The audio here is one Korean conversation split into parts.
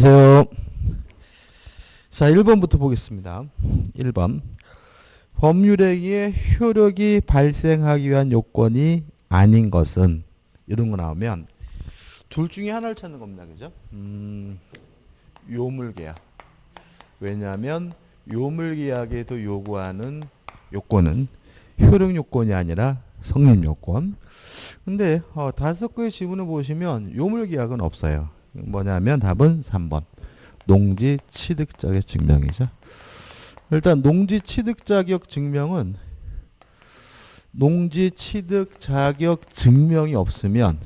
안녕하세요. 자, 1번부터 보겠습니다. 1번. 법률행위의 효력이 발생하기 위한 요건이 아닌 것은, 이런 거 나오면 둘 중에 하나를 찾는 겁니다. 그죠? 요물계약. 왜냐하면 요물계약에서 요구하는 요건은 효력 요건이 아니라 성립 요건. 근데 5개의 지문을 보시면 요물계약은 없어요. 뭐냐면 답은 3번. 농지 취득 자격 증명이죠. 일단 농지 취득 자격 증명은 농지 취득 자격 증명이 없으면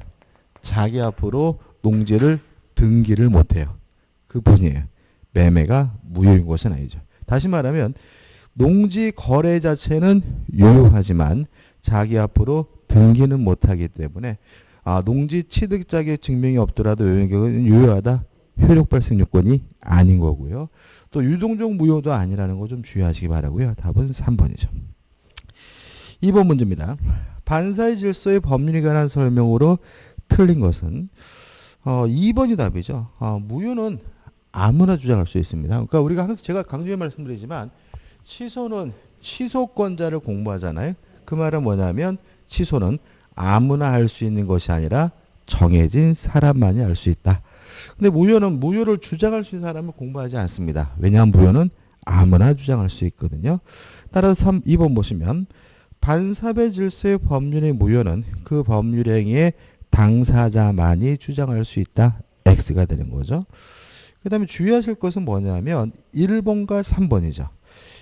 자기 앞으로 농지를 등기를 못해요. 그뿐이에요. 매매가 무효인 것은 아니죠. 다시 말하면 농지 거래 자체는 유효하지만 자기 앞으로 등기는 못하기 때문에 농지 취득 자격 증명이 없더라도 요용격은 유효하다. 효력 발생 요건이 아닌 거고요. 또 유동적 무효도 아니라는 거 좀 주의하시기 바라고요. 답은 3번이죠. 2번 문제입니다. 반사의 질서의 법률에 관한 설명으로 틀린 것은 2번이 답이죠. 무효는 아무나 주장할 수 있습니다. 그러니까 우리가 항상 제가 강조해 말씀드리지만 취소는 취소권자를 공부하잖아요. 그 말은 뭐냐면 취소는 아무나 할 수 있는 것이 아니라 정해진 사람만이 할 수 있다. 근데 무효는 무효를 주장할 수 있는 사람을 공부하지 않습니다. 왜냐하면 무효는 아무나 주장할 수 있거든요. 따라서 2번 보시면 반사배 질서의 법률의 무효는 그 법률 행위의 당사자만이 주장할 수 있다. X가 되는 거죠. 그 다음에 주의하실 것은 뭐냐면 1번과 3번이죠.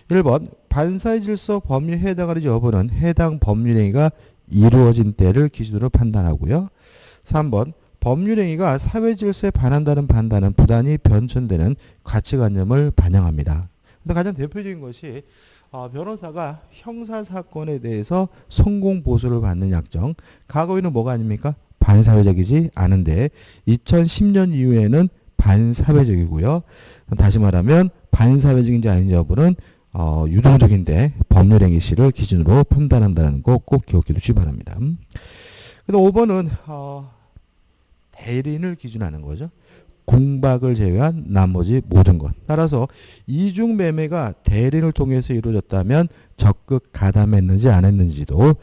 1번 반사의 질서 법률에 해당하는 여부는 해당 법률 행위가 이루어진 때를 기준으로 판단하고요. 3번 법률행위가 사회질서에 반한다는 판단은 부단히 변천되는 가치관념을 반영합니다. 그래서 가장 대표적인 것이 변호사가 형사사건에 대해서 성공보수를 받는 약정. 과거에는 뭐가 아닙니까? 반사회적이지 않은데 2010년 이후에는 반사회적이고요. 다시 말하면 반사회적인지 아닌지 여부는 유동적인데 법률행위 시를 기준으로 판단한다는 거 꼭 기억해 두시기 바랍니다. 그다음 5번은 대리인을 기준하는 거죠. 공박을 제외한 나머지 모든 것. 따라서 이중 매매가 대리인을 통해서 이루어졌다면 적극 가담했는지 안 했는지도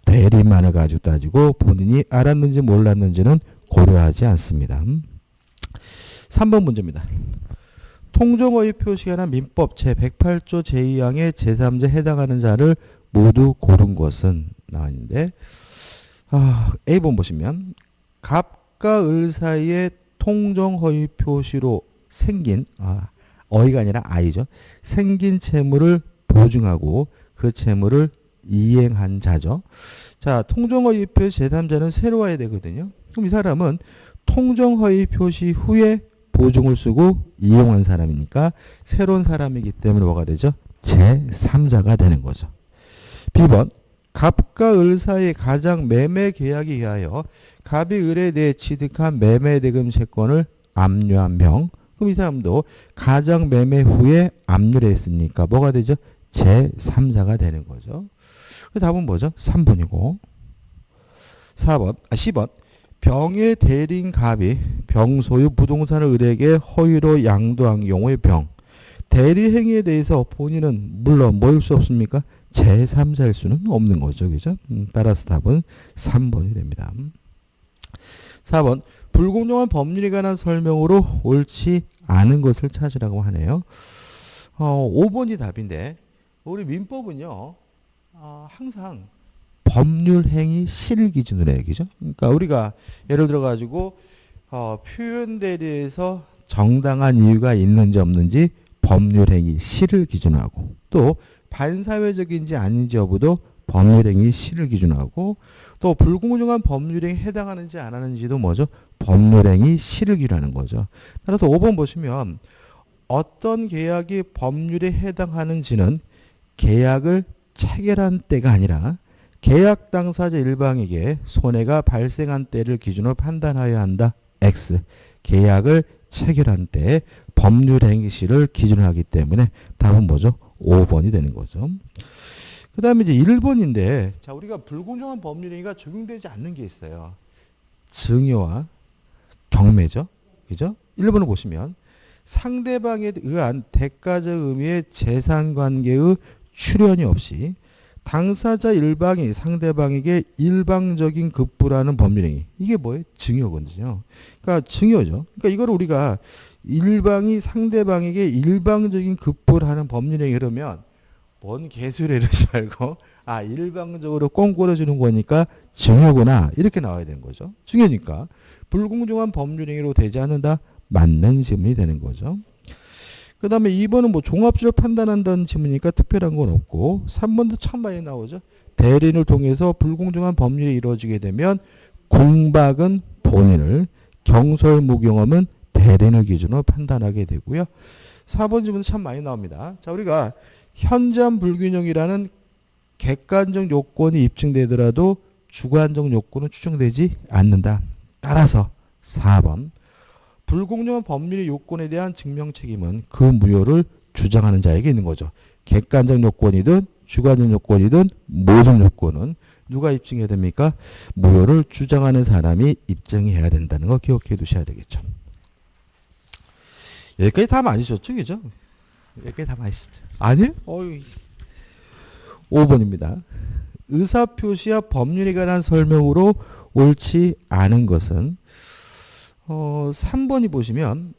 대리인만을 가지고 따지고 본인이 알았는지 몰랐는지는 고려하지 않습니다. 3번 문제입니다. 통정허위 표시에 관한 민법 제108조 제2항의 제3조에 해당하는 자를 모두 고른 것은 나왔는데 A번 보시면 갑과 을 사이에 통정허위 표시로 생긴 어이가 아니라 I죠. 생긴 채무를 보증하고 그 채무를 이행한 자죠. 자, 통정허위 표시 제3자는 새로 와야 되거든요. 그럼 이 사람은 통정허위 표시 후에 보증을 쓰고 이용한 사람이니까 새로운 사람이기 때문에 뭐가 되죠? 제3자가 되는 거죠. B번 갑과 을 사이의 가장 매매 계약에 의하여 갑이 을에 대해 취득한 매매 대금 채권을 압류한 명. 그럼 이 사람도 가장 매매 후에 압류를 했으니까 뭐가 되죠? 제3자가 되는 거죠. 그 답은 뭐죠? 3번이고. 10번. 병의 대리인 갑이 병 소유 부동산을 을에게 허위로 양도한 경우의 병. 대리 행위에 대해서 본인은 물론 뭐일 수 없습니까? 제3자일 수는 없는 거죠. 그죠? 따라서 답은 3번이 됩니다. 4번. 불공정한 법률에 관한 설명으로 옳지 않은 것을 찾으라고 하네요. 5번이 답인데 우리 민법은요. 항상 법률 행위 시를 기준으로 해요. 그죠? 그러니까 우리가 예를 들어 가지고 표현 대리에서 정당한 이유가 있는지 없는지 법률 행위 시를 기준하고 또 반사회적인지 아닌지 여부도 법률행위 시를 기준하고 또 불공정한 법률행위에 해당하는지 안 하는지도 뭐죠? 법률행위 시를 기준하는 거죠. 따라서 5번 보시면 어떤 계약이 법률에 해당하는지는 계약을 체결한 때가 아니라 계약 당사자 일방에게 손해가 발생한 때를 기준으로 판단하여야 한다. X. 계약을 체결한 때 법률행위 시를 기준하기 때문에 답은 뭐죠? 5번이 되는 거죠. 그 다음에 이제 1번인데, 자, 우리가 불공정한 법률행위가 적용되지 않는 게 있어요. 증여와 경매죠. 그죠? 1번을 보시면, 상대방에 의한 대가적 의미의 재산관계의 출현이 없이 당사자 일방이 상대방에게 일방적인 급부라는 법률행위. 이게 뭐예요? 증여거든요. 그러니까 증여죠. 그러니까 이걸 우리가 일방이 상대방에게 일방적인 급부를 하는 법률행위 그러면 뭔 개수를 이러지 말고 아 일방적으로 꽁꼬려주는 거니까 증여구나 이렇게 나와야 되는 거죠. 증여니까 불공정한 법률행위로 되지 않는다. 맞는 지문이 되는 거죠. 그 다음에 2번은 뭐 종합적으로 판단한다는 지문이니까 특별한 건 없고 3번도 참 많이 나오죠. 대리인을 통해서 불공정한 법률이 이루어지게 되면 공박은 본인을, 경솔무경험은 대리인을 기준으로 판단하게 되고요. 4번 지문도 참 많이 나옵니다. 자, 우리가 현저한 불균형이라는 객관적 요건이 입증되더라도 주관적 요건은 추정되지 않는다. 따라서 4번 불공정한 법률의 요건에 대한 증명 책임은 그 무효를 주장하는 자에게 있는 거죠. 객관적 요건이든 주관적 요건이든 모든 요건은 누가 입증해야 됩니까? 무효를 주장하는 사람이 입증해야 된다는 거 기억해 두셔야 되겠죠. 여기까지 다 맞으셨죠? 그죠? 여기까지 다 맞으셨죠? 아니요? 5번입니다. 의사표시와 법률에 관한 설명으로 옳지 않은 것은 3번이 보시면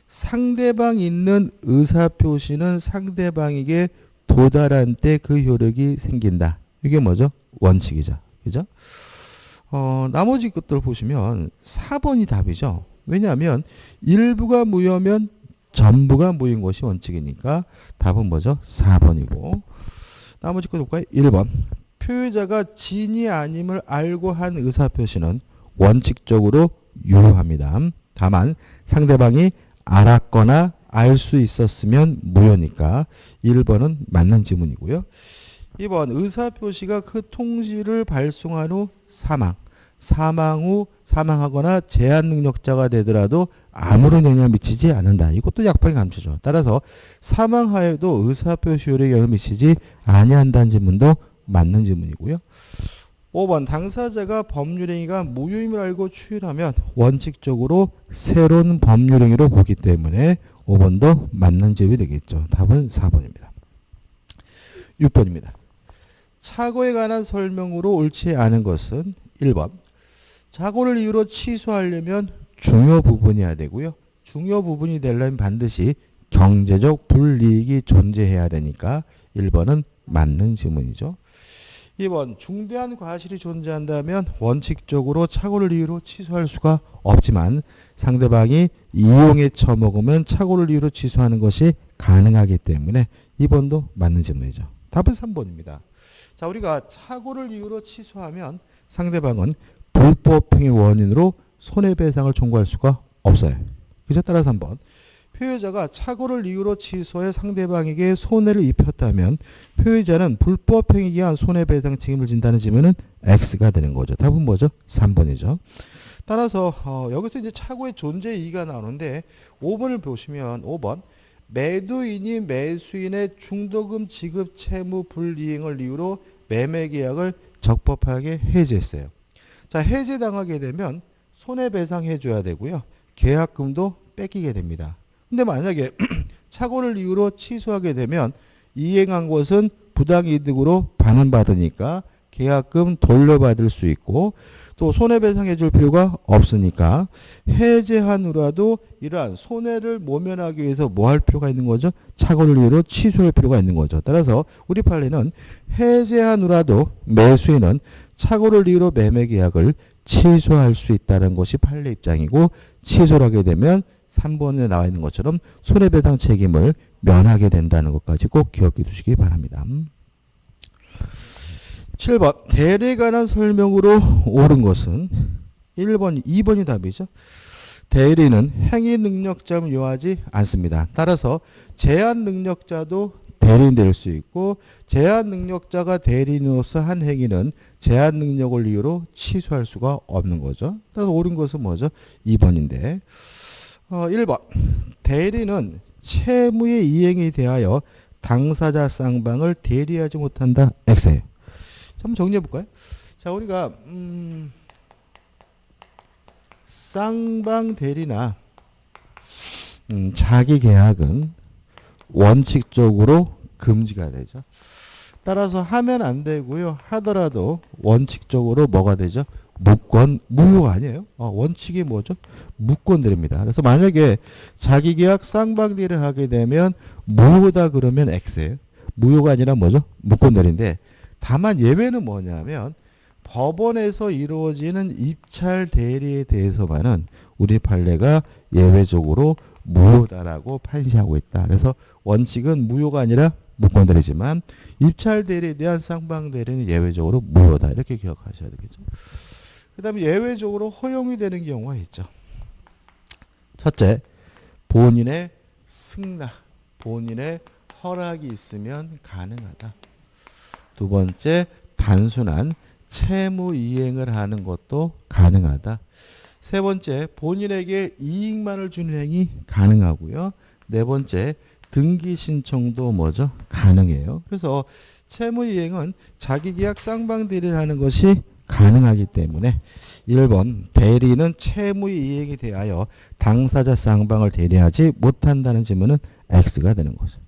상대방 있는 의사표시는 상대방에게 도달한 때 그 효력이 생긴다. 이게 뭐죠? 원칙이죠. 그죠? 나머지 것들 보시면 4번이 답이죠. 왜냐하면 일부가 무효면 전부가 무효인 것이 원칙이니까 답은 뭐죠? 4번이고 나머지 것 볼까요? 1번 표의자가 진이 아님을 알고 한 의사표시는 원칙적으로 유효합니다. 다만 상대방이 알았거나 알 수 있었으면 무효니까 1번은 맞는 지문이고요. 2번 의사표시가 그 통지를 발송한 후 사망 후 사망하거나 제한 능력자가 되더라도 아무런 영향을 미치지 않는다. 이것도 약방의 감초죠. 따라서 사망하여도 의사표시 효력에 영향을 미치지 아니한다는 지문도 맞는 지문이고요. 5번 당사자가 법률행위가 무효임을 알고 추인하면 원칙적으로 새로운 법률행위로 보기 때문에 5번도 맞는 지문이 되겠죠. 답은 4번입니다. 6번입니다. 착오에 관한 설명으로 옳지 않은 것은 1번 착오를 이유로 취소하려면 중요 부분이어야 되고요. 중요 부분이 되려면 반드시 경제적 불이익이 존재해야 되니까 1번은 맞는 지문이죠. 2번 중대한 과실이 존재한다면 원칙적으로 착오를 이유로 취소할 수가 없지만 상대방이 이용에 처먹으면 착오를 이유로 취소하는 것이 가능하기 때문에 2번도 맞는 질문이죠. 답은 3번입니다. 자, 우리가 착오를 이유로 취소하면 상대방은 불법행위 원인으로 손해배상을 청구할 수가 없어요. 그죠? 따라서 3번 표의자가 착오를 이유로 취소해 상대방에게 손해를 입혔다면 표의자는 불법행위에 의한 손해배상 책임을 진다는 지문은 X가 되는 거죠. 답은 뭐죠? 3번이죠. 따라서 여기서 이제 착오의 존재 이의가 나오는데 5번을 보시면 5번 매도인이 매수인의 중도금 지급 채무 불이행을 이유로 매매계약을 적법하게 해지했어요. 자, 해지당하게 되면 손해배상 해줘야 되고요. 계약금도 뺏기게 됩니다. 근데 만약에 착오를 이유로 취소하게 되면 이행한 것은 부당이득으로 반환받으니까 계약금 돌려받을 수 있고 또 손해배상해 줄 필요가 없으니까 해제한 후라도 이러한 손해를 모면하기 위해서 뭐 할 필요가 있는 거죠? 착오를 이유로 취소할 필요가 있는 거죠. 따라서 우리 판례는 해제한 후라도 매수인은 착오를 이유로 매매계약을 취소할 수 있다는 것이 판례 입장이고 취소를 하게 되면 3번에 나와 있는 것처럼 손해배상 책임을 면하게 된다는 것까지 꼭 기억해 두시기 바랍니다. 7번 대리에 관한 설명으로 옳은 것은 1번, 2번이 답이죠. 대리는 행위 능력자를 요하지 않습니다. 따라서 제한 능력자도 대리인 될 수 있고 제한 능력자가 대리인으로서 한 행위는 제한 능력을 이유로 취소할 수가 없는 거죠. 따라서 옳은 것은 뭐죠? 2번인데 1번 대리는 채무의 이행에 대하여 당사자 쌍방을 대리하지 못한다. X예요. 한번 정리해 볼까요? 자, 우리가 쌍방 대리나 자기 계약은 원칙적으로 금지가 되죠. 따라서 하면 안 되고요. 하더라도 원칙적으로 뭐가 되죠? 무효가 아니에요. 원칙이 뭐죠? 무권들입니다. 그래서 만약에 자기 계약 쌍방대리를 하게 되면 무효다 그러면 X예요. 무효가 아니라 뭐죠? 무권들인데 다만 예외는 뭐냐면 법원에서 이루어지는 입찰 대리에 대해서만은 우리 판례가 예외적으로 무효다라고 판시하고 있다. 그래서 원칙은 무효가 아니라 무권들이지만 입찰 대리에 대한 쌍방 대리는 예외적으로 무효다. 이렇게 기억하셔야 되겠죠. 그 다음에 예외적으로 허용이 되는 경우가 있죠. 첫째, 본인의 승낙, 본인의 허락이 있으면 가능하다. 두 번째, 단순한 채무 이행을 하는 것도 가능하다. 세 번째, 본인에게 이익만을 주는 행위 가능하고요. 네 번째, 등기 신청도 뭐죠? 가능해요. 그래서 채무 이행은 자기 계약 쌍방 대리를 하는 것이 가능하기 때문에 1번 대리는 채무 이행에 대하여 당사자 쌍방을 대리하지 못한다는 질문은 X가 되는 거죠.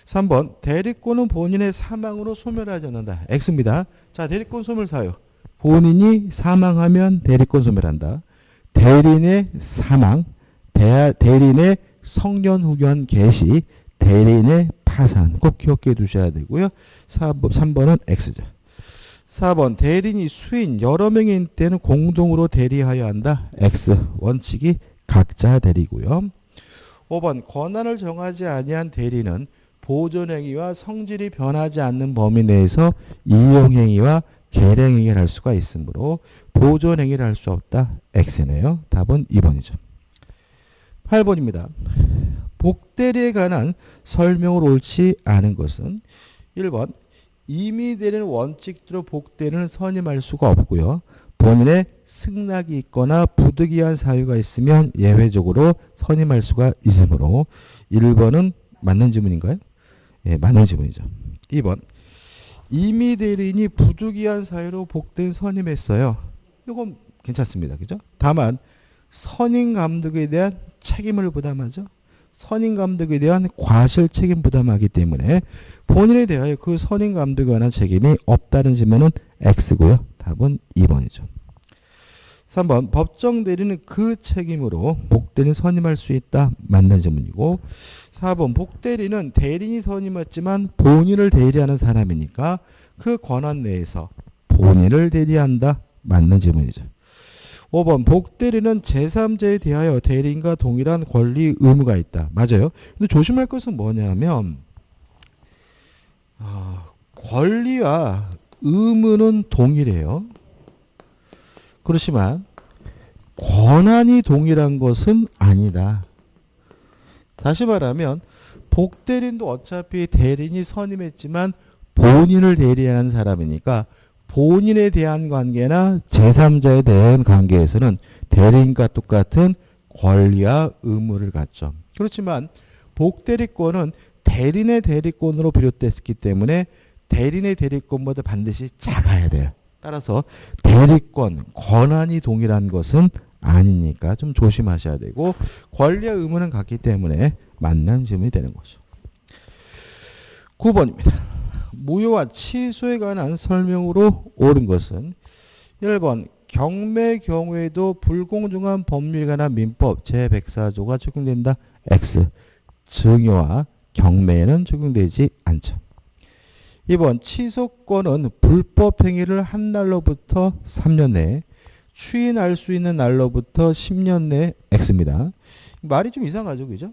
3번 대리권은 본인의 사망으로 소멸하지 않는다. X입니다. 자, 대리권 소멸 사유. 본인이 사망하면 대리권 소멸한다. 대리인의 사망, 대리인의 성년 후견 개시, 대리인의 파산 꼭 기억해 두셔야 되고요. 3번은 X죠. 4번 대리인이 수인 여러 명인 때는 공동으로 대리하여야 한다. X 원칙이 각자 대리고요. 5번 권한을 정하지 아니한 대리는 보존행위와 성질이 변하지 않는 범위 내에서 이용행위와 계량행위를 할 수가 있으므로 보존행위를 할 수 없다. X네요. 답은 2번이죠. 8번입니다. 복대리에 관한 설명을 옳지 않은 것은 1번 이미 되는 원칙대로 복대리는 선임할 수가 없고요. 본인의 승낙이 있거나 부득이한 사유가 있으면 예외적으로 선임할 수가 있으므로 1번은 맞는 지문인가요? 예, 맞는 지문이죠. 2번 이미 대리인이 부득이한 사유로 복대인 선임했어요. 이건 괜찮습니다. 그죠? 다만 선임 감독에 대한 책임을 부담하죠. 선임 감독에 대한 과실 책임 부담하기 때문에 본인에 대하여 그 선임 감독에 관한 책임이 없다는 질문은 X고요. 답은 2번이죠. 3번 법정 대리는 그 책임으로 복대리는 선임할 수 있다. 맞는 질문이고 4번 복대리는 대리인이 선임했지만 본인을 대리하는 사람이니까 그 권한 내에서 본인을 대리한다. 맞는 질문이죠. 5번 복대리는 제3자에 대하여 대리인과 동일한 권리 의무가 있다. 맞아요. 근데 조심할 것은 뭐냐면 권리와 의무는 동일해요. 그렇지만 권한이 동일한 것은 아니다. 다시 말하면 복대리인도 어차피 대리인이 선임했지만 본인을 대리하는 사람이니까 본인에 대한 관계나 제3자에 대한 관계에서는 대리인과 똑같은 권리와 의무를 갖죠. 그렇지만 복대리권은 대리인의 대리권으로 비롯됐기 때문에 대리인의 대리권보다 반드시 작아야 돼요. 따라서 대리권, 권한이 동일한 것은 아니니까 좀 조심하셔야 되고 권리와 의무는 같기 때문에 맞는 질문이 되는 거죠. 9번입니다. 무효와 취소에 관한 설명으로 옳은 것은 1번 경매 경우에도 불공정한 법률에 관한 민법 제104조가 적용된다. X 증여와 경매에는 적용되지 않죠. 2번 취소권은 불법 행위를 한 날로부터 3년 내에 추인할 수 있는 날로부터 10년 내에 X입니다. 말이 좀 이상하죠. 그죠?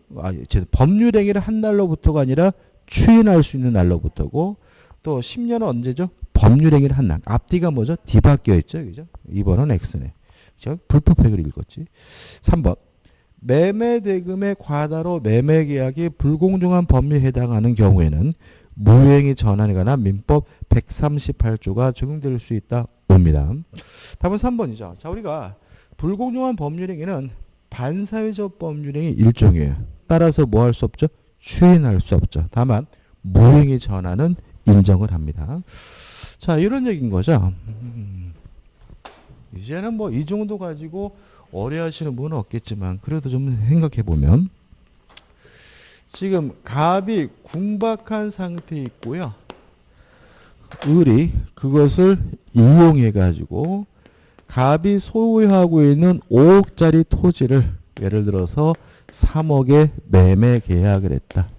법률 행위를 한 날로부터가 아니라 추인할 수 있는 날로부터고 또 10년은 언제죠? 법률 행위를 한 날. 앞뒤가 뭐죠? D 바뀌어 있죠. 그죠? 2번은 X네. 그죠? 불법 행위를 읽었지. 3번 매매 대금의 과다로 매매 계약이 불공정한 법률에 해당하는 경우에는 무효행위 전환에 관한 민법 138조가 적용될 수 있다. 옵니다. 답은 3번이죠. 자, 우리가 불공정한 법률행위는 반사회적 법률행위 일종이에요. 따라서 뭐 할 수 없죠? 추인할 수 없죠. 다만 무효행위 전환은 인정을 합니다. 자, 이런 얘기인 거죠. 이제는 뭐 이 정도 가지고 어려하시는 분은 없겠지만 그래도 좀 생각해 보면 지금 갑이 궁박한 상태에 있고요. 을이 그것을 이용해 가지고 갑이 소유하고 있는 5억짜리 토지를 예를 들어서 3억에 매매 계약을 했다.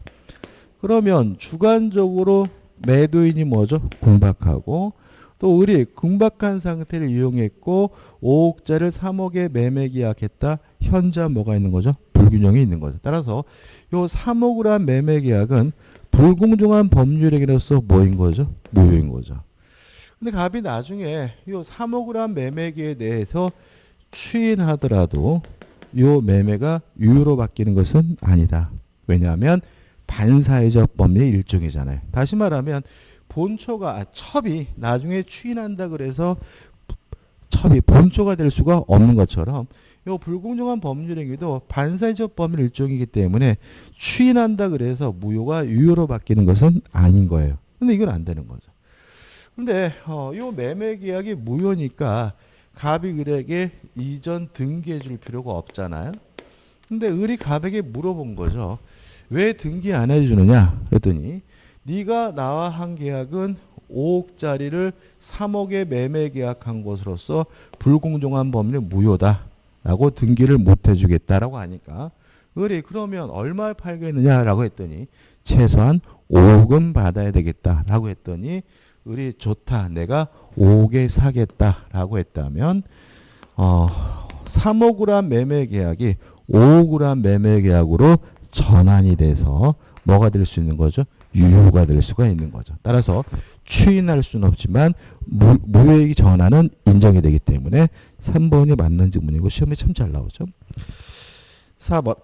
그러면 주관적으로 매도인이 뭐죠? 궁박하고 또 을이 궁박한 상태를 이용했고 5억짜리를 3억에 매매 계약했다. 현재 뭐가 있는 거죠? 불균형이 있는 거죠. 따라서 요 3억을 한 매매 계약은 불공정한 법률행위로서 뭐인 거죠? 무효인 거죠. 근데 갑이 나중에 요 3억을 한 매매 계약에 대해서 추인하더라도 요 매매가 유효로 바뀌는 것은 아니다. 왜냐하면 반사회적 법리의 일종이잖아요. 다시 말하면 본초가 첩이 나중에 추인한다 그래서 첩이 본초가 될 수가 없는 것처럼 요 불공정한 법률행위도 반사회적 법률 일종이기 때문에 추인한다 그래서 무효가 유효로 바뀌는 것은 아닌 거예요. 근데 이건 안 되는 거죠. 근데 요 매매 계약이 무효니까 갑이 을에게 이전 등기해 줄 필요가 없잖아요. 근데 을이 갑에게 물어본 거죠. 왜 등기 안 해주느냐 그랬더니 네가 나와 한 계약은 5억짜리를 3억에 매매 계약한 것으로서 불공정한 법률 무효다라고 등기를 못 해주겠다라고 하니까 을이 그러면 얼마에 팔겠느냐라고 했더니 최소한 5억은 받아야 되겠다라고 했더니 을이 좋다 내가 5억에 사겠다라고 했다면 3억을 매매 계약이 5억을 매매 계약으로 전환이 돼서 뭐가 될 수 있는 거죠? 유효가 될 수가 있는 거죠. 따라서 추인할 수는 없지만 무효의 전환은 인정이 되기 때문에 3번이 맞는 질문이고 시험에 참 잘 나오죠. 4번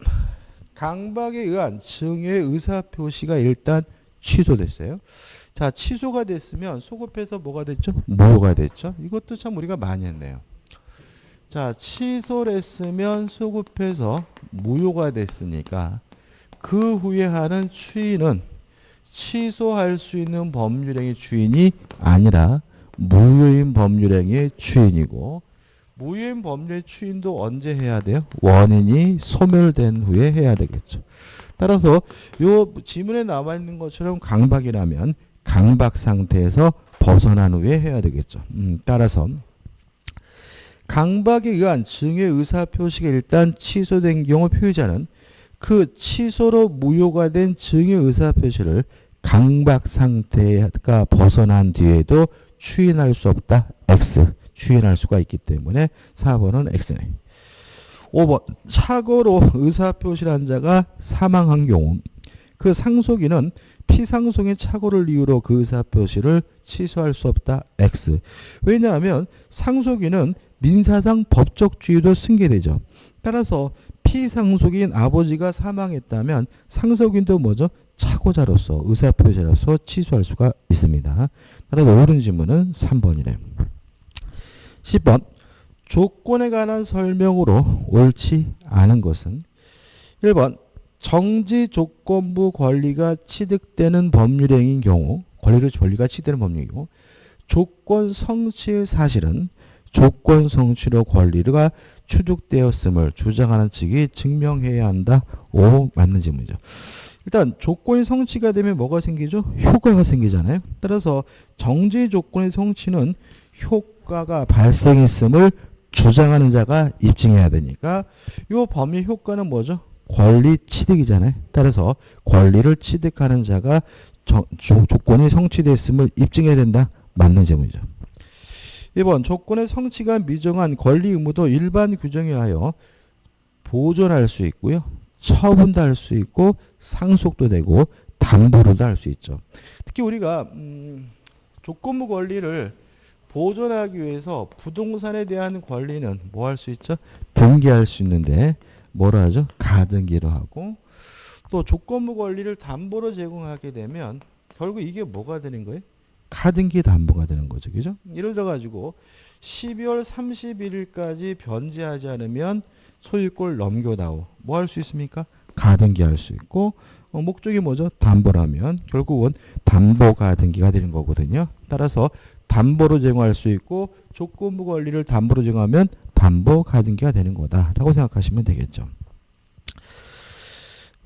강박에 의한 증여의 의사표시가 일단 취소됐어요. 자, 취소가 됐으면 소급해서 뭐가 됐죠? 무효가 됐죠. 이것도 참 우리가 많이 했네요. 자, 취소를 했으면 소급해서 무효가 됐으니까 그 후에 하는 추인은 취소할 수 있는 법률행위 추인이 아니라 무효인 법률행위의 추인이고 무효인 법률의 추인도 언제 해야 돼요? 원인이 소멸된 후에 해야 되겠죠. 따라서 요 지문에 나와 있는 것처럼 강박이라면 강박 상태에서 벗어난 후에 해야 되겠죠. 따라서 강박에 의한 증여 의사표시가 일단 취소된 경우 표의자는 그 취소로 무효가 된 증여 의사표시를 강박 상태가 벗어난 뒤에도 추인할 수 없다. X. 추인할 수가 있기 때문에 4번은 X네. 5번 착오로 의사표시를 한 자가 사망한 경우 그 상속인은 피상속인 착오를 이유로 그 의사표시를 취소할 수 없다. X. 왜냐하면 상속인은 민사상 법적 주의도 승계되죠. 따라서 피상속인 아버지가 사망했다면 상속인도 뭐죠? 착오자로서 의사표시라서 취소할 수가 있습니다. 따라서 옳은 질문은 3번이래요. 10번 조건에 관한 설명으로 옳지 않은 것은 1번 정지 조건부 권리가 취득되는 법률행위인 경우 권리가 취득되는 법률이고 조건 성취의 사실은 조건 성취로 권리가 취득되었음을 주장하는 측이 증명해야 한다. 5 맞는 질문이죠. 일단 조건이 성취가 되면 뭐가 생기죠? 효과가 생기잖아요. 따라서 정지 조건의 성취는 효과가 발생했음을 주장하는 자가 입증해야 되니까 이 법의 효과는 뭐죠? 권리 취득이잖아요. 따라서 권리를 취득하는 자가 조건이 성취됐음을 입증해야 된다. 맞는 질문이죠. 2번 조건의 성취가 미정한 권리 의무도 일반 규정에 의하여 보존할 수 있고요. 처분도 할 수 있고 상속도 되고 담보로도 할 수 있죠. 특히 우리가 조건부 권리를 보존하기 위해서 부동산에 대한 권리는 뭐 할 수 있죠? 등기할 수 있는데 뭐라 하죠? 가등기로 하고 또 조건부 권리를 담보로 제공하게 되면 결국 이게 뭐가 되는 거예요? 가등기 담보가 되는 거죠. 그죠? 예를 들어 가지고 12월 31일까지 변제하지 않으면 소유권을 넘겨다오. 뭐 할 수 있습니까? 가등기 할 수 있고 목적이 뭐죠? 담보라면 결국은 담보 가등기가 되는 거거든요. 따라서 담보로 제공할 수 있고 조건부 권리를 담보로 제공하면 담보 가등기가 되는 거다라고 생각하시면 되겠죠.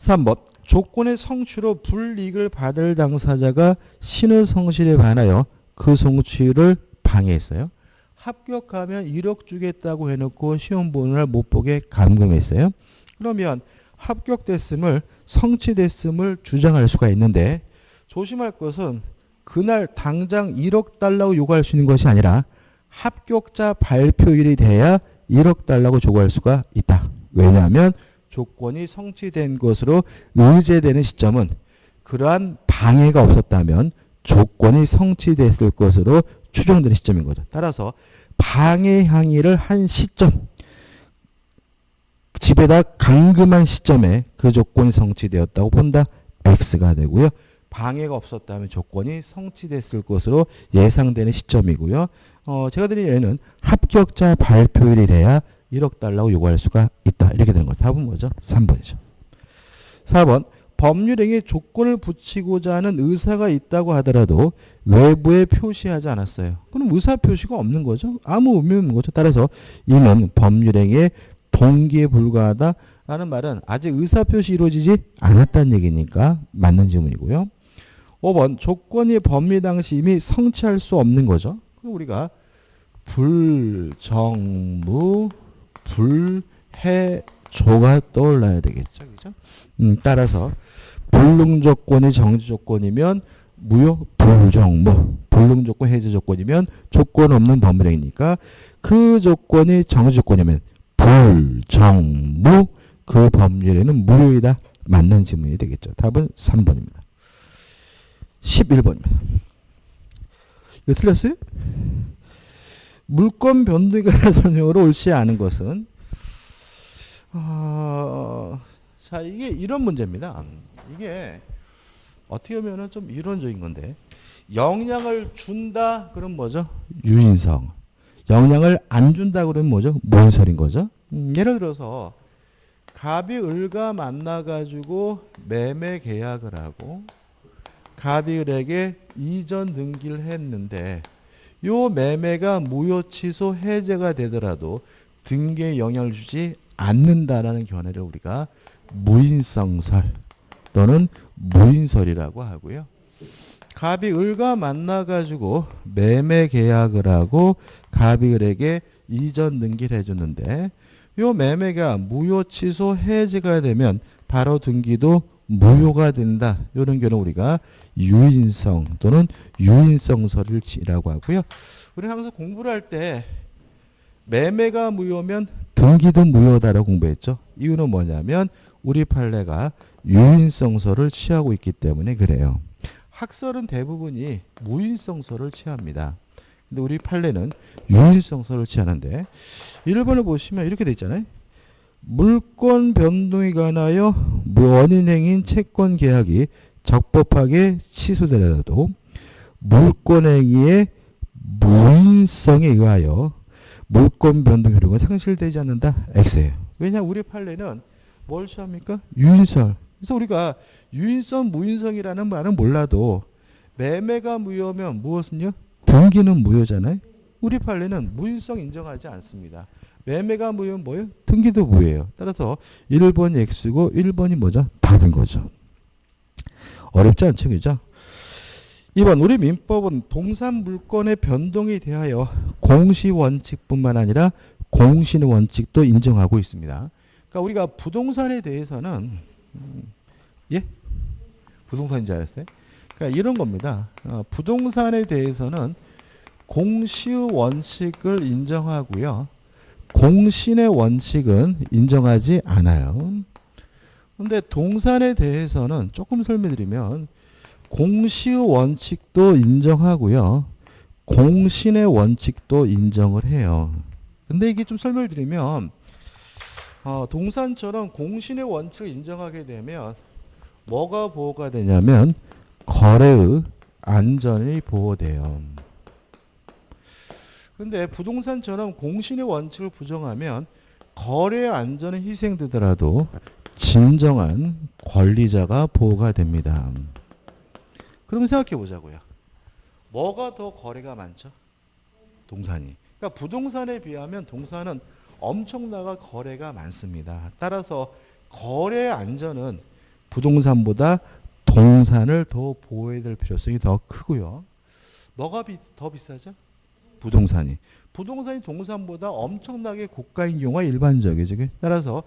3번 조건의 성취로 불이익을 받을 당사자가 신의 성실에 반하여 그 성취를 방해했어요. 합격하면 1억 주겠다고 해놓고 시험 보는 날 못 보게 감금했어요. 그러면 합격됐음을 성취됐음을 주장할 수가 있는데 조심할 것은 그날 당장 1억 달라고 요구할 수 있는 것이 아니라 합격자 발표일이 돼야 1억 달라고 요구할 수가 있다. 왜냐하면 조건이 성취된 것으로 의제되는 시점은 그러한 방해가 없었다면 조건이 성취됐을 것으로 추정되는 시점인 거죠. 따라서 방해 항의를 한 시점, 집에다 감금한 시점에 그 조건이 성취되었다고 본다. X가 되고요. 방해가 없었다면 조건이 성취됐을 것으로 예상되는 시점이고요. 제가 드린 예는 합격자 발표일이 돼야 1억 달라고 요구할 수가 있다. 이렇게 되는 거죠. 답은 뭐죠? 3번이죠. 4번 법률행위에 조건을 붙이고자 하는 의사가 있다고 하더라도 외부에 표시하지 않았어요. 그럼 의사 표시가 없는 거죠. 아무 의미 없는 거죠. 따라서 이는 법률행위에 동기에 불과하다라는 말은 아직 의사 표시 이루어지지 않았다는 얘기니까 맞는 질문이고요. 5번 조건이 법리 당시 이미 성취할 수 없는 거죠. 그럼 우리가 불정무 불해조가 떠올라야 되겠죠. 그죠? 따라서 불능조건이 정지조건이면 무효 불정무, 불능조건 해제조건이면 조건 없는 법률행위니까 그 조건이 정지조건이면 불정무, 그 법률에는 무효이다. 맞는 질문이 되겠죠. 답은 3번입니다. 11번입니다. 이거 틀렸어요? 물권 변동에 관한 설명으로 옳지 않은 것은 자, 이게 이런 문제입니다. 이게 어떻게 보면 좀 이론적인 건데 영향을 준다 그럼 뭐죠? 유인성. 영향을 안 준다 그러면 뭐죠? 모인설인 거죠. 예를 들어서 갑이 을과 만나가지고 매매 계약을 하고 갑이 을에게 이전 등기를 했는데 요 매매가 무효 취소 해제가 되더라도 등기에 영향을 주지 않는다라는 견해를 우리가 무인성설 또는 무인설이라고 하고요. 갑이 을과 만나가지고 매매 계약을 하고 갑이 을에게 이전 등기를 해줬는데 요 매매가 무효 취소 해제가 되면 바로 등기도 무효가 된다. 이런 경우 우리가 유인성 또는 유인성설이라고 하고요. 우리는 항상 공부를 할 때 매매가 무효면 등기도 무효다라고 공부했죠. 이유는 뭐냐면 우리 판례가 유인성설을 취하고 있기 때문에 그래요. 학설은 대부분이 무인성설을 취합니다. 근데 우리 판례는 유인성설을 취하는데 1번을 보시면 이렇게 돼 있잖아요. 물권 변동에 관하여 원인행위인 채권 계약이 적법하게 취소되더라도 물권행위의 무인성에 의하여 물권 변동 효력은 상실되지 않는다. X예요. 왜냐 우리 판례는 뭘 취합니까? 유인설. 그래서 우리가 유인성, 무인성이라는 말은 몰라도 매매가 무효면 무엇은요? 등기는 무효잖아요. 우리 판례는 무인성 인정하지 않습니다. 매매가 무효면 뭐예요? 등기도 무효예요. 따라서 1번이 X고 1번이 뭐죠? 답인 거죠. 어렵지 않죠? 그죠? 2번 우리 민법은 동산 물권의 변동에 대하여 공시원칙뿐만 아니라 공신의 원칙도 인정하고 있습니다. 그러니까 우리가 부동산에 대해서는 예? 부동산인 줄 알았어요? 그러니까 이런 겁니다. 부동산에 대해서는 공시의 원칙을 인정하고요. 공신의 원칙은 인정하지 않아요. 그런데 동산에 대해서는 조금 설명드리면 공시의 원칙도 인정하고요. 공신의 원칙도 인정을 해요. 근데 이게 좀 설명을 드리면 동산처럼 공신의 원칙을 인정하게 되면 뭐가 보호가 되냐면 거래의 안전이 보호돼요. 근데 부동산처럼 공신의 원칙을 부정하면 거래의 안전은 희생되더라도 진정한 권리자가 보호가 됩니다. 그럼 생각해 보자고요. 뭐가 더 거래가 많죠? 동산이. 그러니까 부동산에 비하면 동산은 엄청나게 거래가 많습니다. 따라서 거래의 안전은 부동산보다 동산을 더 보호해야 될 필요성이 더 크고요. 뭐가 더 비싸죠? 부동산이. 부동산이 동산보다 엄청나게 고가인 경우가 일반적이죠. 따라서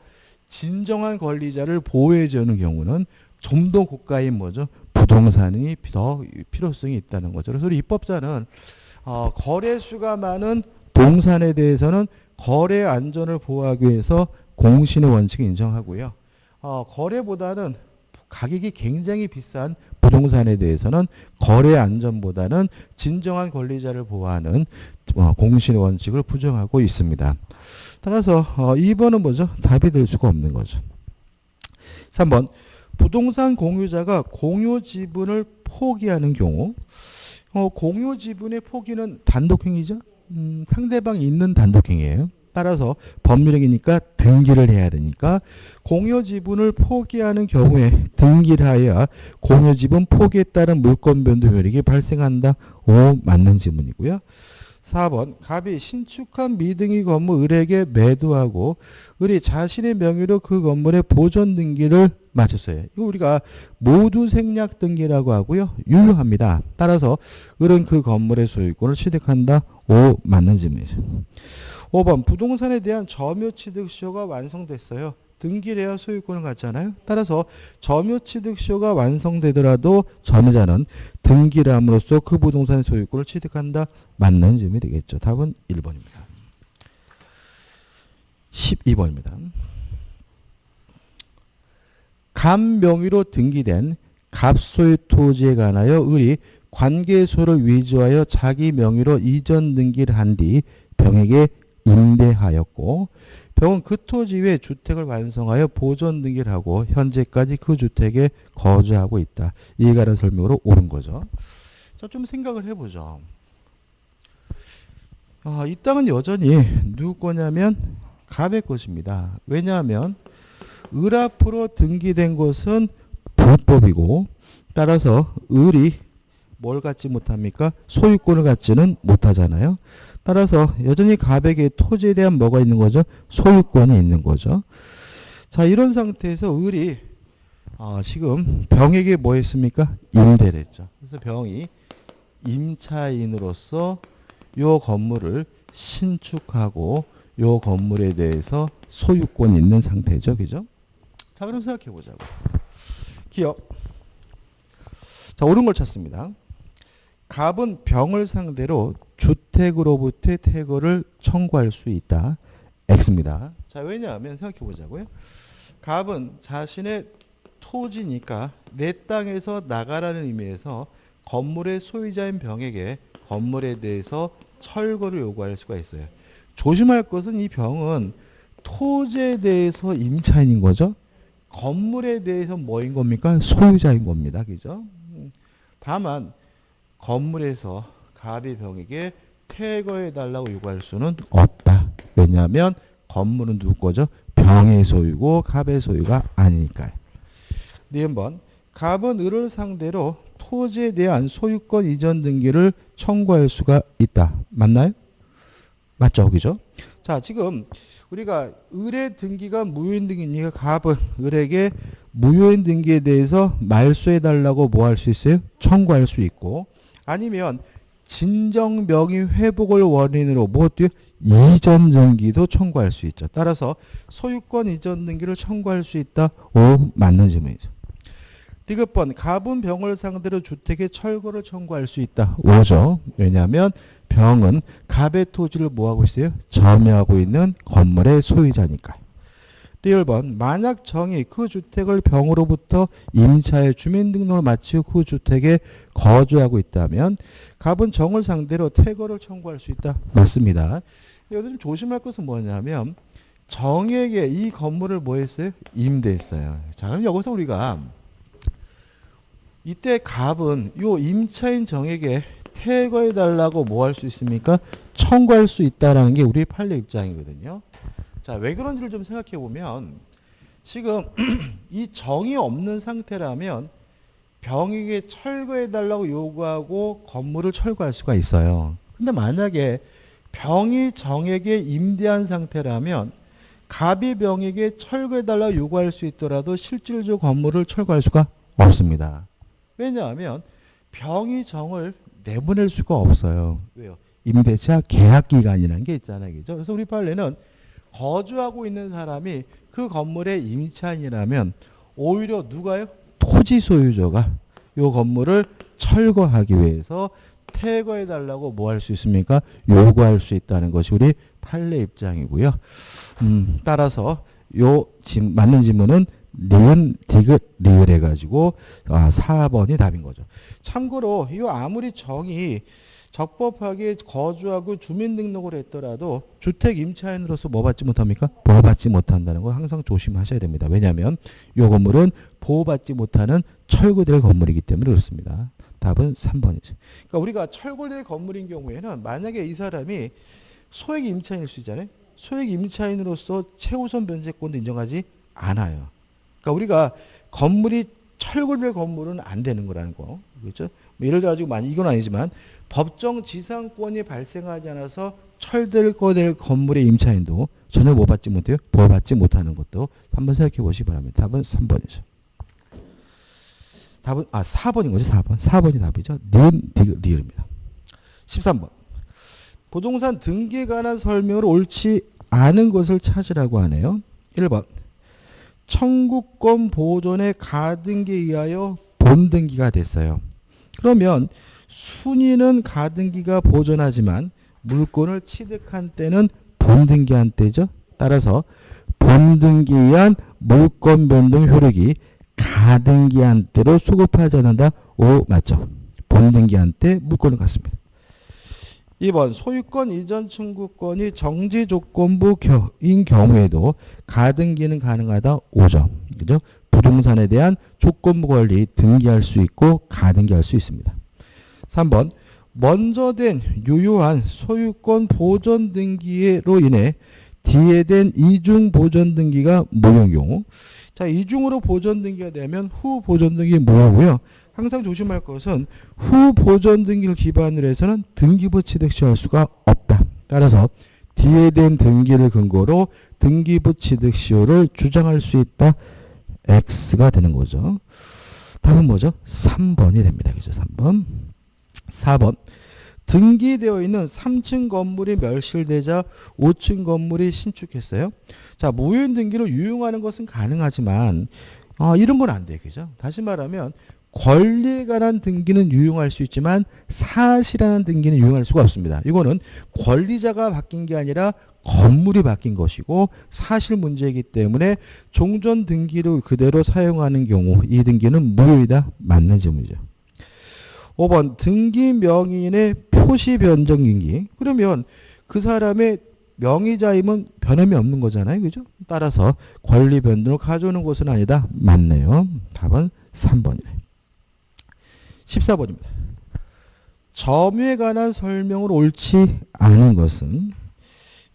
진정한 권리자를 보호해주는 경우는 좀 더 고가인 뭐죠? 부동산이 더 필요성이 있다는 거죠. 그래서 우리 입법자는 거래수가 많은 동산에 대해서는 거래 안전을 보호하기 위해서 공신의 원칙을 인정하고요. 거래보다는 가격이 굉장히 비싼 부동산에 대해서는 거래 안전보다는 진정한 권리자를 보호하는 공신의 원칙을 부정하고 있습니다. 따라서 2번은 뭐죠? 답이 될 수가 없는 거죠. 3번 부동산 공유자가 공유 지분을 포기하는 경우 공유 지분의 포기는 단독행위죠. 상대방이 있는 단독행위예요. 따라서 법률행위니까 등기를 해야 되니까 공유 지분을 포기하는 경우에 등기를 하여야 공유 지분 포기에 따른 물권 변동 효력이 발생한다. 오, 맞는 지문이고요. 4번 갑이 신축한 미등기 건물 을에게 매도하고 을이 자신의 명의로 그 건물의 보존 등기를 마쳤어요. 이거 우리가 모두 생략 등기라고 하고요. 유효합니다. 따라서 을은 그 건물의 소유권을 취득한다. 오, 맞는 질문이죠. 5번 부동산에 대한 점유취득시효가 완성됐어요. 등기를 해야 소유권을 갖잖아요. 따라서 점유취득시효가 완성되더라도 점유자는 등기를 함으로써 그 부동산의 소유권을 취득한다. 맞는 질문이 되겠죠. 답은 1번입니다. 12번입니다. 갑 명의로 등기된 갑소유 토지에 관하여 을이 관계소를 위조하여 자기 명의로 이전 등기를 한 뒤 병에게 임대하였고 병은 그 토지 위에 주택을 완성하여 보존 등기를 하고 현재까지 그 주택에 거주하고 있다. 이에 관한 설명으로 옳은 거죠. 자, 좀 생각을 해보죠. 이 땅은 여전히 누구 거냐면 갑의 것입니다. 왜냐하면 을 앞으로 등기된 것은 불법이고 따라서 을이 뭘 갖지 못합니까? 소유권을 갖지는 못하잖아요. 따라서 여전히 갑에게 토지에 대한 뭐가 있는 거죠? 소유권이 있는 거죠. 자, 이런 상태에서 을이 지금 병에게 뭐 했습니까? 임대를 했죠. 그래서 병이 임차인으로서 요 건물을 신축하고 요 건물에 대해서 소유권이 있는 상태죠. 그죠? 자, 그럼 생각해 보자고. 기억. 자, 옳은 걸 찾습니다. 갑은 병을 상대로 주택으로부터의 퇴거를 청구할 수 있다. X입니다. 자, 왜냐하면 생각해 보자고요. 갑은 자신의 토지니까 내 땅에서 나가라는 의미에서 건물의 소유자인 병에게 건물에 대해서 철거를 요구할 수가 있어요. 조심할 것은 이 병은 토지에 대해서 임차인인 거죠. 건물에 대해서 뭐인 겁니까? 소유자인 겁니다. 그죠? 다만 건물에서 갑이 병에게 퇴거해달라고 요구할 수는 없다. 왜냐하면 건물은 누구 거죠? 병의 소유고 갑의 소유가 아니니까요. 네, 한번 갑은 을을 상대로 토지에 대한 소유권 이전 등기를 청구할 수가 있다. 맞나요? 맞죠? 그죠? 자, 지금 우리가 을의 등기가 무효인 등기니까 갑은 을에게 무효인 등기에 대해서 말소해달라고 뭐 할 수 있어요? 청구할 수 있고 아니면 진정 명의 회복을 원인으로 무엇도요? 이전 등기도 청구할 수 있죠. 따라서 소유권 이전 등기를 청구할 수 있다. 오, 맞는 질문이죠. 디귿번 갑은 병을 상대로 주택의 철거를 청구할 수 있다. 오죠. 왜냐하면 병은 갑의 토지를 뭐하고 있어요? 점유하고 있는 건물의 소유자니까요. 리을번 만약 정이 그 주택을 병으로부터 임차해 주민등록을 마치고 그 주택에 거주하고 있다면 갑은 정을 상대로 퇴거를 청구할 수 있다. 맞습니다. 여기서 좀 조심할 것은 뭐냐면 정에게 이 건물을 뭐 했어요? 임대했어요. 자, 그럼 여기서 우리가 이때 갑은 요 임차인 정에게 퇴거해 달라고 뭐 할 수 있습니까? 청구할 수 있다라는 게 우리 판례 입장이거든요. 자, 왜 그런지를 좀 생각해 보면 지금 이 정이 없는 상태라면 병에게 철거해 달라고 요구하고 건물을 철거할 수가 있어요. 근데 만약에 병이 정에게 임대한 상태라면 갑이 병에게 철거해달라 요구할 수 있더라도 실질적으로 건물을 철거할 수가 없습니다. 왜냐하면 병이 정을 내보낼 수가 없어요. 왜요? 임대차 계약 기간이라는 게 있잖아요. 그죠? 그래서 우리 판례는 거주하고 있는 사람이 그 건물의 임차인이라면 오히려 누가요? 토지 소유자가 이 건물을 철거하기 위해서 퇴거해달라고 뭐 할 수 있습니까? 요구할 수 있다는 것이 우리 판례 입장이고요. 따라서 맞는 지문은 니은, 디귿, 리을 해가지고 4번이 답인 거죠. 참고로 이 아무리 정이 적법하게 거주하고 주민등록을 했더라도 주택 임차인으로서 뭐 받지 못합니까? 보호받지 못한다는 거 항상 조심하셔야 됩니다. 왜냐하면 이 건물은 보호받지 못하는 철거될 건물이기 때문에 그렇습니다. 답은 3번이죠. 그러니까 우리가 철거될 건물인 경우에는 만약에 이 사람이 소액 임차인일 수 있잖아요. 소액 임차인으로서 최우선 변제권도 인정하지 않아요. 그러니까 우리가 건물이 철거될 건물은 안 되는 거라는 거. 그렇죠? 예를 들어가지고 이건 아니지만 법정 지상권이 발생하지 않아서 철거될 건물의 임차인도 전혀 뭐 받지 못해요? 보호받지 못하는 것도 한번 생각해 보시기 바랍니다. 답은 3번이죠. 답은 4번인 거죠. 4번. 4번이 답이죠. 니은, 디귿, 리을입니다. 13번. 부동산 등기에 관한 설명을 옳지 않은 것을 찾으라고 하네요. 1번. 청구권 보존의 가등기에 의하여 본등기가 됐어요. 그러면 순위는 가등기가 보존하지만 물권을 취득한 때는 본등기한 때죠. 따라서 본등기에 의한 물권 변동 효력이 가등기한 때로 소급하지 않는다. 오, 맞죠. 본등기한 때 물권을 갖습니다. 2번 소유권 이전 청구권이 정지 조건부인 경우에도 가등기는 가능하다. 5점. 그죠? 부동산에 대한 조건부 권리 등기할 수 있고 가등기할 수 있습니다. 3번 먼저 된 유효한 소유권 보존 등기로 인해 뒤에 된 이중 보존 등기가 무효인 경우. 자, 이중으로 보존 등기가 되면 후 보존 등기 무효고요. 항상 조심할 것은 후 보존 등기를 기반으로 해서는 등기부 취득 시효할 수가 없다. 따라서 뒤에 된 등기를 근거로 등기부 취득 시효를 주장할 수 있다. X가 되는 거죠. 답은 뭐죠? 3번이 됩니다. 그죠? 3번. 4번. 등기되어 있는 3층 건물이 멸실되자 5층 건물이 신축했어요. 자, 무효인 등기를 유용하는 것은 가능하지만 이런 건 안 돼요. 그죠? 다시 말하면 권리에 관한 등기는 유용할 수 있지만 사실하는 등기는 유용할 수가 없습니다. 이거는 권리자가 바뀐 게 아니라 건물이 바뀐 것이고 사실 문제이기 때문에 종전 등기를 그대로 사용하는 경우 이 등기는 무효이다. 맞는 질문이죠. 5번 등기 명의인의 표시 변정 등기. 그러면 그 사람의 명의자임은 변함이 없는 거잖아요. 그죠? 따라서 권리 변동을 가져오는 것은 아니다. 맞네요. 답은 3번이네. 14번입니다. 점유에 관한 설명을 옳지 않은 것은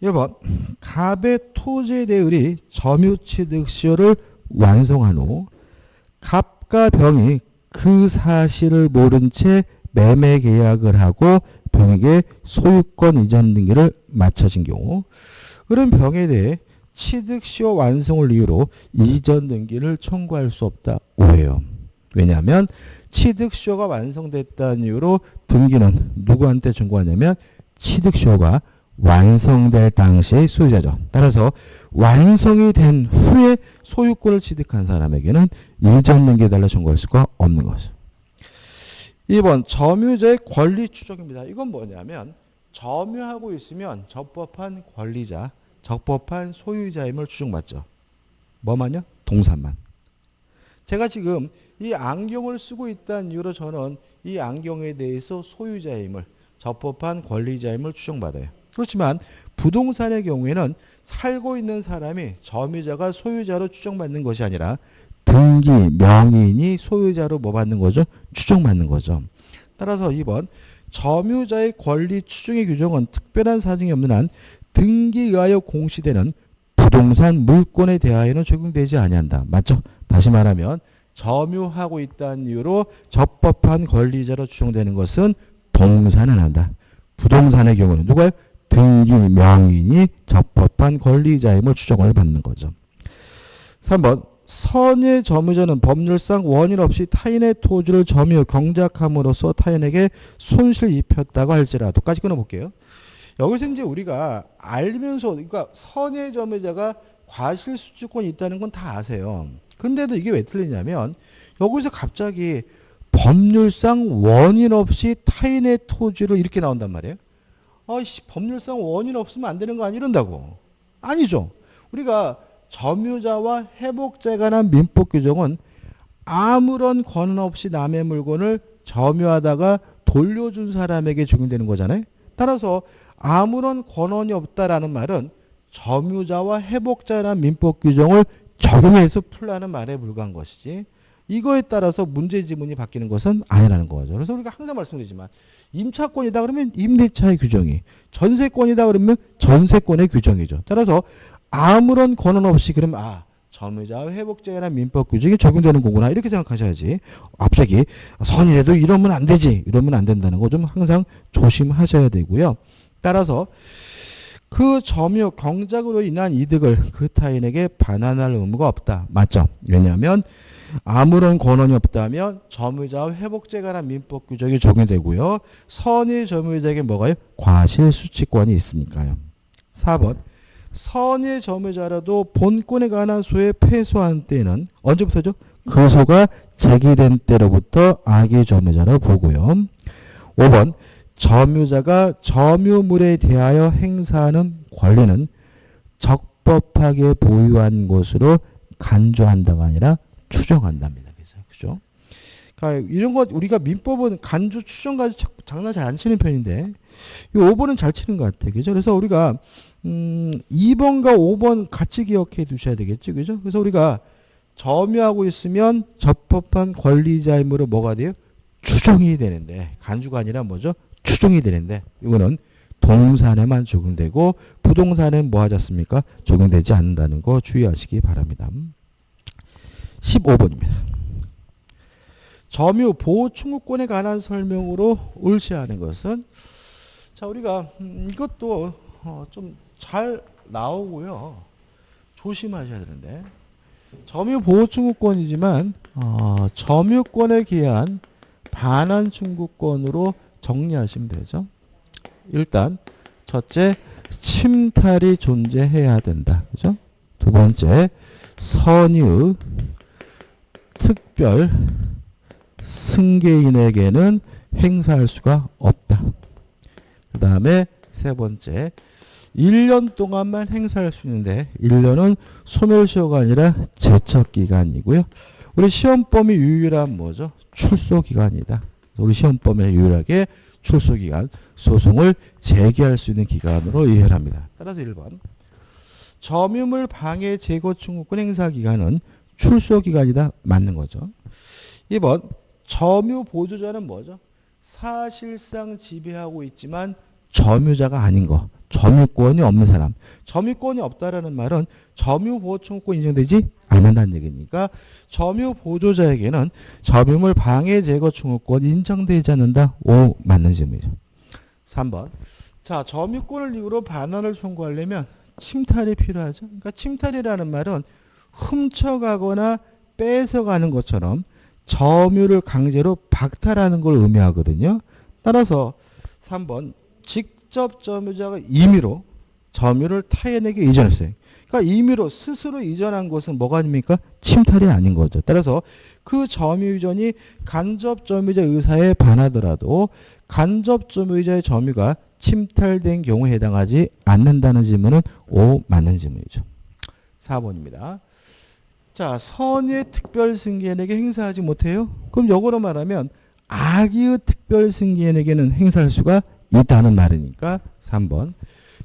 1번 갑의 토지에 대의 점유 취득 시효를 완성한 후 갑과 병이 그 사실을 모른 채 매매 계약을 하고 병에게 소유권 이전 등기를 마쳐진 경우 그런 병에 대해 취득 시효 완성을 이유로 이전 등기를 청구할 수 없다. 오해요. 왜냐하면 취득 시효가 완성됐다는 이유로 등기는 누구한테 청구하냐면 취득 시효가 완성될 당시의 소유자죠. 따라서 완성이 된 후에 소유권을 취득한 사람에게는 이전 등기해달라 청구할 수가 없는 거죠. 2번 점유자의 권리 추정입니다. 이건 뭐냐면 점유하고 있으면 적법한 권리자, 적법한 소유자임을 추정받죠. 뭐만요? 동산만. 제가 지금 이 안경을 쓰고 있다는 이유로 저는 이 안경에 대해서 소유자임을, 적법한 권리자임을 추정받아요. 그렇지만 부동산의 경우에는 살고 있는 사람이 점유자가 소유자로 추정받는 것이 아니라 등기 명의인이 소유자로 뭐 받는 거죠? 추정받는 거죠. 따라서 2번 점유자의 권리 추정의 규정은 특별한 사정이 없는 한 등기에 의하여 공시되는 부동산 물권에 대하여는 적용되지 아니한다. 맞죠? 다시 말하면 점유하고 있다는 이유로 적법한 권리자로 추정되는 것은 동산은 한다. 부동산의 경우는 누가요? 등기 명인이 적법한 권리자임을 추정을 받는 거죠. 3번 선의 점유자는 법률상 원인 없이 타인의 토지를 점유 경작함으로써 타인에게 손실을 입혔다고 할지라도까지 끊어볼게요. 여기서 이제 우리가 알면서 그러니까 선의 점유자가 과실수취권이 있다는 건 다 아세요. 근데도 이게 왜 틀리냐면 여기서 갑자기 법률상 원인 없이 타인의 토지를 이렇게 나온단 말이에요. 법률상 원인 없으면 안 되는 거 아니 이런다고. 아니죠. 우리가 점유자와 회복자에 관한 민법 규정은 아무런 권한 없이 남의 물건을 점유하다가 돌려준 사람에게 적용되는 거잖아요. 따라서 아무런 권한이 없다라는 말은 점유자와 회복자에 관한 민법 규정을 적용해서 풀라는 말에 불과한 것이지 이거에 따라서 문제 지문이 바뀌는 것은 아니라는 거죠. 그래서 우리가 항상 말씀드리지만 임차권이다 그러면 임대차의 규정이, 전세권이다 그러면 전세권의 규정이죠. 따라서 아무런 권한 없이 그러면 점유자와 회복자에 관한 민법 규정이 적용되는 거구나 이렇게 생각하셔야지 갑자기 선이라도 이러면 안 되지 이러면 안 된다는 거 좀 항상 조심하셔야 되고요. 따라서 그 점유 경작으로 인한 이득을 그 타인에게 반환할 의무가 없다. 맞죠? 왜냐하면 아무런 권한이 없다면 점유자와 회복자에 관한 민법 규정이 적용되고요. 선의 점유자에게 뭐가요? 과실수취권이 있으니까요. 4번 선의 점유자라도 본권에 관한 소에 패소한 때는 언제부터죠? 그 소가 제기된 때로부터 악의 점유자라고 보고요. 5번 점유자가 점유물에 대하여 행사하는 권리는 적법하게 보유한 것으로 간주한다가 아니라 추정한답니다. 그죠? 그러니까 이런 것 우리가 민법은 간주 추정 가지고 장난 잘 안 치는 편인데 이 5번은 잘 치는 것 같아요. 그죠? 그래서 우리가 2번과 5번 같이 기억해 두셔야 되겠죠. 그죠? 그래서 우리가 점유하고 있으면 적법한 권리자임으로 뭐가 돼요? 추정이 되는데 간주가 아니라 뭐죠? 추정이 되는데 이거는 동산에만 적용되고 부동산에는 뭐 하지 않습니까? 적용되지 않는다는 거 주의하시기 바랍니다. 15번입니다. 점유 보호 청구권에 관한 설명으로 옳지 않은 것은 자 우리가 이것도 좀 잘 나오고요. 조심하셔야 되는데 점유 보호 청구권이지만 점유권에 기한 반환 청구권으로 정리하시면 되죠. 일단 첫째 침탈이 존재해야 된다. 그죠? 두 번째 선의 특별 승계인에게는 행사할 수가 없다. 그 다음에 세 번째 1년 동안만 행사할 수 있는데 1년은 소멸시효가 아니라 제척기간이고요. 우리 시험범위 유일한 뭐죠? 출소기간이다. 우리 시험범위에 유일하게 출소기간, 소송을 제기할 수 있는 기간으로 이해를 합니다. 따라서 1번 점유물 방해 제거 청구권 행사 기간은 출소기간이다. 맞는 거죠. 2번 점유 보조자는 뭐죠? 사실상 지배하고 있지만 점유자가 아닌 거. 점유권이 없는 사람. 점유권이 없다라는 말은 점유보호청구권 인정되지 않는다는 얘기니까 점유보조자에게는 점유물 방해 제거 청구권 인정되지 않는다. 오 맞는 질문이죠. 3번 자 점유권을 이유로 반환을 청구하려면 침탈이 필요하죠. 그러니까 침탈이라는 말은 훔쳐가거나 뺏어가는 것처럼 점유를 강제로 박탈하는 걸 의미하거든요. 따라서 3번 직접 점유자가 임의로 점유를 타인에게 이전했어요. 그러니까 임의로 스스로 이전한 것은 뭐가 아닙니까? 침탈이 아닌 거죠. 따라서 그 점유 이전이 간접 점유자 의사에 반하더라도 간접 점유자의 점유가 침탈된 경우에 해당하지 않는다는 질문은 오 맞는 질문이죠. 4번입니다. 자, 선의 특별 승계인에게 행사하지 못해요? 그럼 역으로 말하면 악의의 특별 승계인에게는 행사할 수가 있다는 말이니까 3번.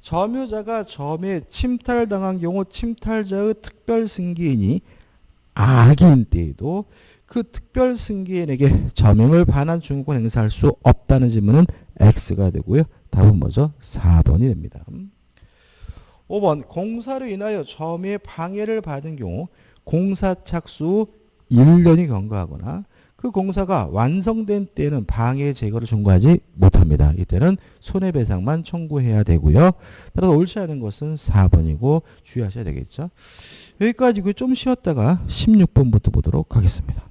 점유자가 점유에 침탈당한 경우 침탈자의 특별 승계인이 악인 때에도 그 특별 승계인에게 점유물 반환 청구권 행사할 수 없다는 질문은 X가 되고요. 답은 뭐죠? 4번이 됩니다. 5번 공사로 인하여 점유에 방해를 받은 경우 공사 착수 후 1년이 경과하거나 그 공사가 완성된 때에는 방해 제거를 청구하지 못합니다. 이때는 손해배상만 청구해야 되고요. 따라서 옳지 않은 것은 4번이고 주의하셔야 되겠죠. 여기까지고 좀 쉬었다가 16번부터 보도록 하겠습니다.